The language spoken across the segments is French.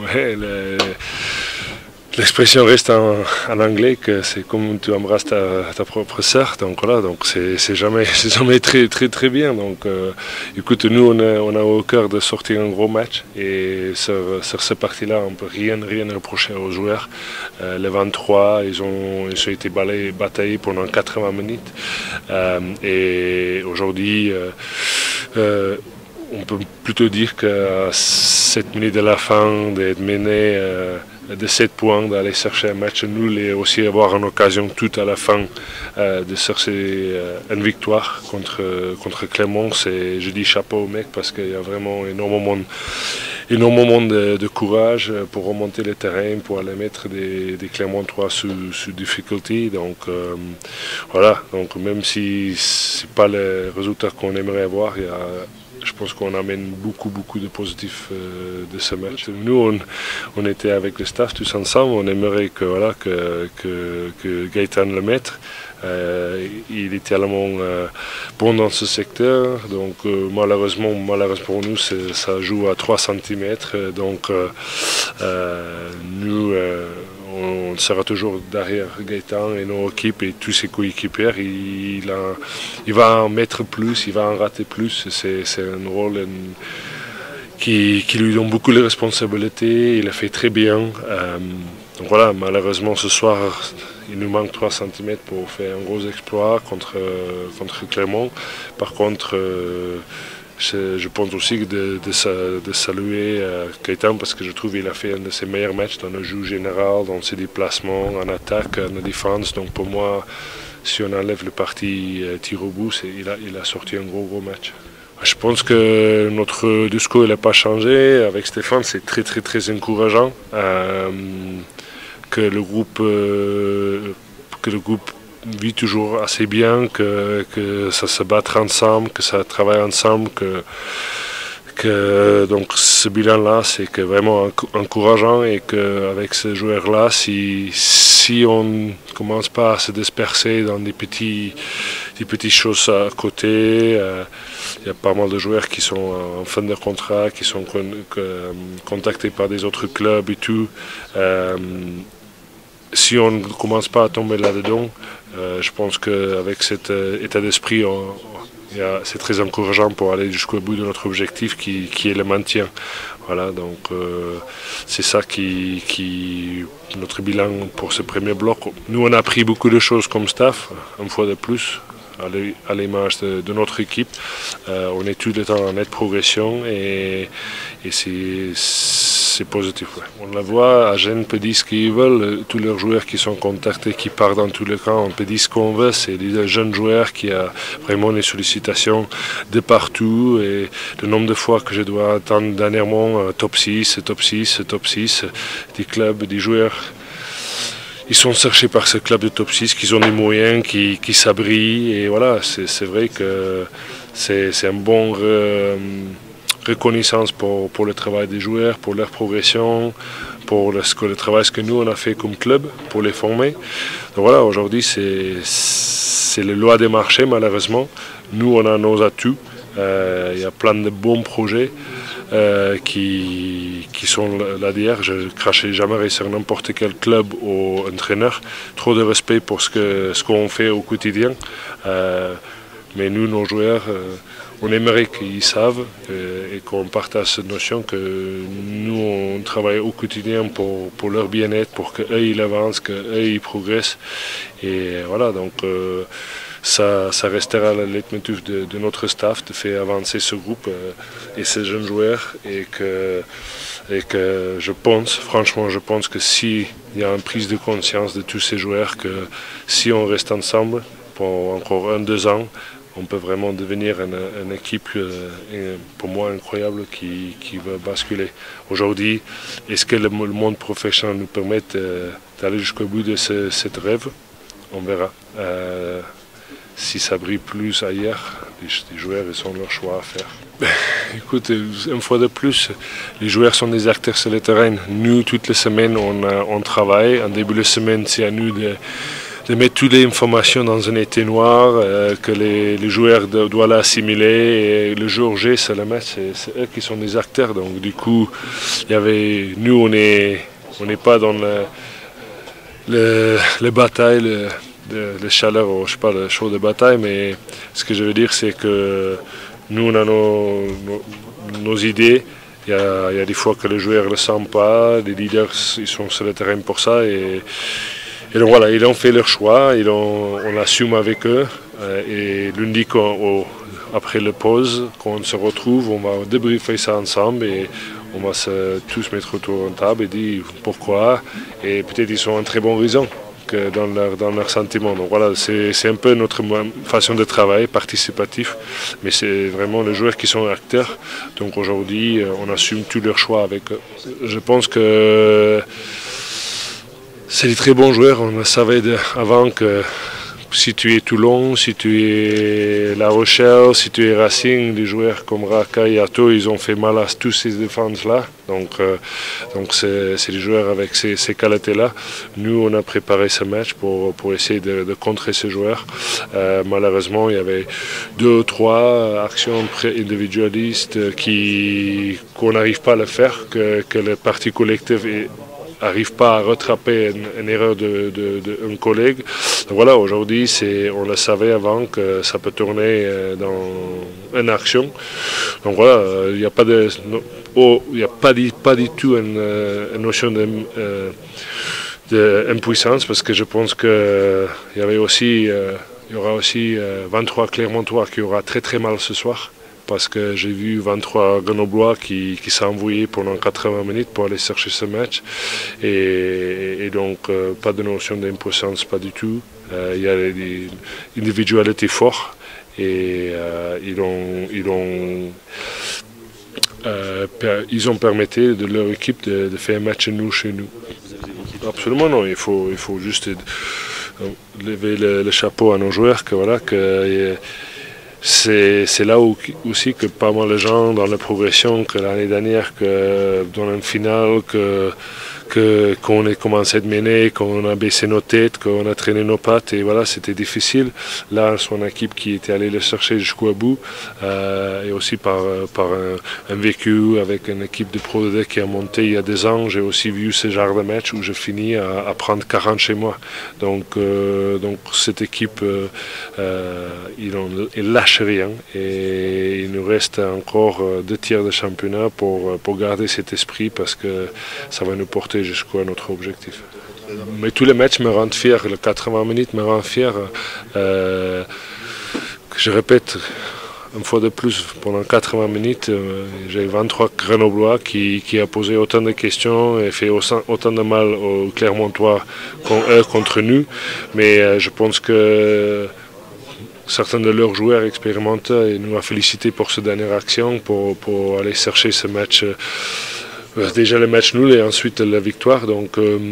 Ouais, l'expression reste en anglais que c'est comme tu embrasses ta propre sœur. Donc voilà, donc c'est jamais très bien. Donc écoute, nous on a au cœur de sortir un gros match et sur cette partie-là, on peut rien reprocher aux joueurs. Les 23, ils ont été bataillés pendant 80 minutes et aujourd'hui. On peut plutôt dire qu'à 7 minutes de la fin, d'être mené de 7 points, d'aller chercher un match nul et aussi avoir une occasion tout à la fin de chercher une victoire contre Clermont. Je dis chapeau au mec parce qu'il y a vraiment énormément de courage pour remonter le terrain, pour aller mettre des Clermontois sous difficulté. Donc voilà, donc même si ce n'est pas le résultat qu'on aimerait avoir, je pense qu'on amène beaucoup de positifs de ce match. Nous, on était avec le staff tous ensemble, on aimerait que Gaëtan le mette. Il est tellement bon dans ce secteur, donc malheureusement pour nous, ça joue à 3 cm. Donc nous, on sera toujours derrière Gaëtan et nos équipes et tous ses coéquipiers. Il va en mettre plus, il va en rater plus. C'est un rôle qui lui donne beaucoup de responsabilités. Il le fait très bien. Donc voilà, malheureusement ce soir, il nous manque 3 cm pour faire un gros exploit contre Clermont. Par contre, je pense aussi de saluer Gaëtan parce que je trouve qu'il a fait un de ses meilleurs matchs dans le jeu général, dans ses déplacements, en attaque, en défense. Donc pour moi, si on enlève le parti tir au but, il a sorti un gros match. Je pense que notre discours n'a pas changé. Avec Stéphane, c'est très encourageant que le groupe vit toujours assez bien, que ça se batte ensemble, que ça travaille ensemble, donc ce bilan-là, c'est que vraiment encourageant et qu'avec ces joueurs-là, si on ne commence pas à se disperser dans des petites choses à côté, il y a pas mal de joueurs qui sont en fin de contrat, qui sont contactés par des autres clubs et tout. Si on ne commence pas à tomber là-dedans, je pense qu'avec cet état d'esprit, c'est très encourageant pour aller jusqu'au bout de notre objectif qui est le maintien. Voilà, donc c'est ça qui notre bilan pour ce premier bloc. Nous, on a appris beaucoup de choses comme staff, une fois de plus, à l'image de notre équipe. On est tout le temps en nette progression et c'est positif. Ouais. On la voit, à Gênes peut dire ce qu'ils veulent, tous leurs joueurs qui sont contactés, qui partent dans tous les camps, on peut dire ce qu'on veut, c'est des jeunes joueurs qui ont vraiment des sollicitations de partout et le nombre de fois que je dois attendre dernièrement top 6, des clubs, des joueurs. Ils sont cherchés par ce club de top 6, qui ont des moyens, qui s'abrient et voilà, c'est vrai que c'est un bon reconnaissance pour le travail des joueurs, pour leur progression, pour le travail que nous on a fait comme club, pour les former. Donc voilà, aujourd'hui c'est la loi des marchés malheureusement. Nous on a nos atouts, il y a plein de bons projets qui sont là derrière. Je ne cracherai jamais sur n'importe quel club ou entraîneur. Trop de respect pour ce qu'on fait au quotidien. Mais nous, nos joueurs, on aimerait qu'ils savent et qu'on partage cette notion que nous, on travaille au quotidien pour leur bien-être, pour qu'eux, ils avancent, qu'eux, ils progressent. Et voilà, donc ça restera le leitmotiv de notre staff, de faire avancer ce groupe et ces jeunes joueurs. Et que franchement, je pense que s'il y a une prise de conscience de tous ces joueurs, que si on reste ensemble pour encore 1-2 ans, on peut vraiment devenir une équipe, pour moi, incroyable qui va basculer. Aujourd'hui, est-ce que le monde professionnel nous permet d'aller jusqu'au bout de ce rêve? On verra. Si ça brille plus ailleurs, les joueurs, ils ont leur choix à faire. Écoute, une fois de plus, les joueurs sont des acteurs sur le terrain. Nous, toutes les semaines, on travaille. En début de semaine, c'est à nous de mettre toutes les informations dans un éteignoir, que les joueurs doivent l'assimiler. Et le jour J, c'est le match, c'est eux qui sont les acteurs. Donc du coup, nous, on n'est pas dans le bataille, le chaleur, je sais pas, le show de bataille, mais ce que je veux dire, c'est que nous, on a nos idées. Il y a des fois que les joueurs ne le sentent pas, les leaders ils sont sur le terrain pour ça. Et donc voilà, ils ont fait leur choix, on l'assume avec eux. Et lundi, après la pause, quand on se retrouve, on va débriefer ça ensemble et on va tous mettre autour de la table et dire pourquoi. Et peut-être ils ont une très bonne raison dans leur sentiment. Donc voilà, c'est un peu notre façon de travailler, participatif, mais c'est vraiment les joueurs qui sont acteurs. Donc aujourd'hui, on assume tous leurs choix avec eux. Je pense que c'est des très bons joueurs. On le savait avant que si tu es Toulon, si tu es La Rochelle, si tu es Racing, des joueurs comme Raka et Ato, ils ont fait mal à tous ces défenses-là. Donc c'est des joueurs avec ces qualités-là. Nous, on a préparé ce match pour essayer de contrer ces joueurs. Malheureusement, il y avait 2 ou 3 actions individualistes qu'on n'arrive pas à le faire, que le parti collectif n'arrive pas à rattraper une erreur d'un collègue. Donc voilà, aujourd'hui, on le savait avant que ça peut tourner dans une action. Donc voilà, il n'y a pas du tout une notion d'impuissance parce que je pense qu'il y aura aussi 23 Clermontois qui aura très très mal ce soir. Parce que j'ai vu 23 Grenoblois qui s'est envoyé pendant 80 minutes pour aller chercher ce match. Et donc, pas de notion d'impuissance, pas du tout. Il y a des individualités fortes et ils ont permis de leur équipe de faire un match nul chez nous. Absolument non, il faut juste lever le chapeau à nos joueurs. C'est là aussi que pas mal de gens dans la progression, que l'année dernière, que dans une finale, qu'on ait commencé de mener, qu'on a baissé nos têtes, qu'on a traîné nos pattes, et voilà, c'était difficile. Là, son équipe qui était allée le chercher jusqu'au bout, et aussi par un vécu avec une équipe de Pro D qui a monté il y a 2 ans, j'ai aussi vu ce genre de match où je finis à prendre 40 chez moi. Donc cette équipe, il lâche rien, et il nous reste encore 2 tiers de championnat pour garder cet esprit, parce que ça va nous porter jusqu'à notre objectif. Mais tous les matchs me rendent fier, les 80 minutes me rendent fier. Je répète une fois de plus, pendant 80 minutes, j'ai 23 Grenoblois qui a posé autant de questions et fait autant de mal aux Clermontois contre nous. Mais je pense que certains de leurs joueurs expérimentés nous ont félicités pour cette dernière action, pour aller chercher ce match. Déjà le match nul et ensuite la victoire. Donc nous,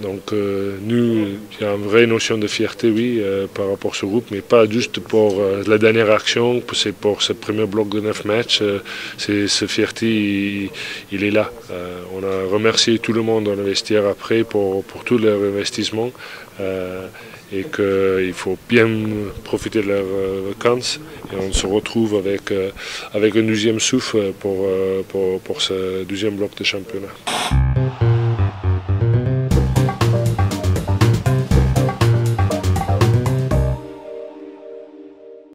il y a une vraie notion de fierté, oui, par rapport à ce groupe, mais pas juste pour la dernière action, c'est pour ce premier bloc de 9 matchs. Ce fierté, il est là. On a remercié tout le monde dans le vestiaire après pour tout leur investissement. Et qu'il faut bien profiter de leurs vacances. Et on se retrouve avec un deuxième souffle pour ce deuxième bloc de championnat.